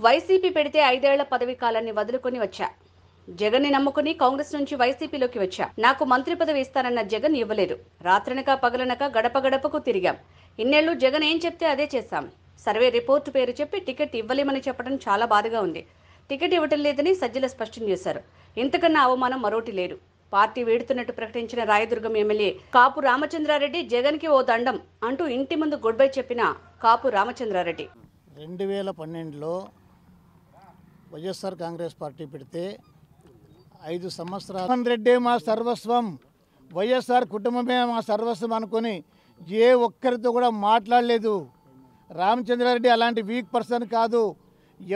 YCP పెడితే 5 ఏళ్ల పదవి కాలాన్ని వదులుకొని వచ్చా. జగన్ని నమ్ముకుని కాంగ్రెస్ నుంచి వైసీపీలోకి వచ్చా. నాకు మంత్రి పదవి ఇస్తానన్న జగన్ ఇవ్వలేదు. రాత్రనక పగలనక గడప గడపకు తిరిగాం. ఇన్నేళ్లు జగన్ ఏం చెప్తే అదే చేశాం. సర్వే రిపోర్టు పేరు చెప్పి టికెట్ ఇవ్వలేమని చెప్పడం చాలా బాధగా ఉంది. టికెట్ ఇవ్వటం లేదని సజ్జల స్పష్టం చేశారు. ఇంతకన్నా అవమానం మరోటి లేదు. పార్టీ వీడుతున్నట్టు ప్రకటించిన రాయదుర్గం ఎమ్మెల్యే కాపు రామచంద్రారెడ్డి జగన్కి ఓ దండం అంటూ ఇంటి ముందు గుడ్ బై చెప్పిన కాపు రామచంద్రారెడ్డి 2012లో వైఎస్ఆర్ కాంగ్రెస్ పార్టీ పెడితే 5 సంవత్సరాలు జగన్ రెడ్డి మా సర్వస్వం, వైఎస్ఆర్ కుటుంబమే మా సర్వస్వం అనుకొని ఏ ఒక్కరితో కూడా మాట్లాడలేదు. రామచంద్రారెడ్డి అలాంటి వీక్ పర్సన్ కాదు.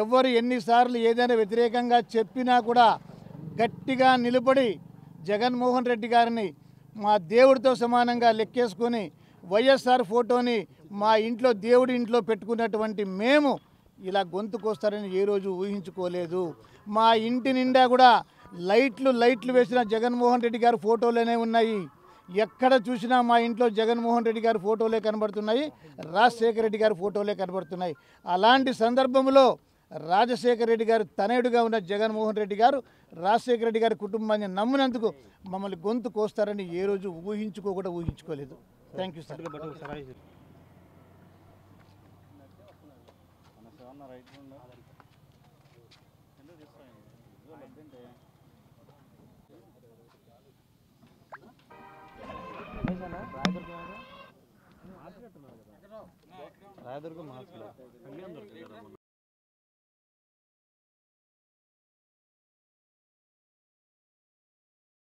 ఎవరు ఎన్నిసార్లు ఏదైనా వ్యతిరేకంగా చెప్పినా కూడా గట్టిగా నిలబడి జగన్మోహన్ రెడ్డి గారిని మా దేవుడితో సమానంగా లెక్కేసుకొని వైఎస్ఆర్ ఫోటోని మా ఇంట్లో దేవుడి ఇంట్లో పెట్టుకున్నటువంటి మేము ఇలా గొంతుకొస్తారని ఏ రోజు ఊహించుకోలేదు. మా ఇంటి నిండా కూడా లైట్లు వేసిన జగన్మోహన్ రెడ్డి గారి ఫోటోలనే ఉన్నాయి. ఎక్కడ చూసినా మా ఇంట్లో జగన్మోహన్ రెడ్డి గారి ఫోటోలే కనబడుతున్నాయి, రాజశేఖర రెడ్డి గారి ఫోటోలే కనబడుతున్నాయి. అలాంటి సందర్భంలో రాజశేఖర రెడ్డి గారు తనయుడుగా ఉన్న జగన్మోహన్ రెడ్డి గారు రాజశేఖర రెడ్డి గారి కుటుంబాన్ని నమ్మినందుకు మమ్మల్ని గొంతు కోస్తారని ఏ రోజు ఊహించుకోలేదు. Thank you sir. రాయదుర్గం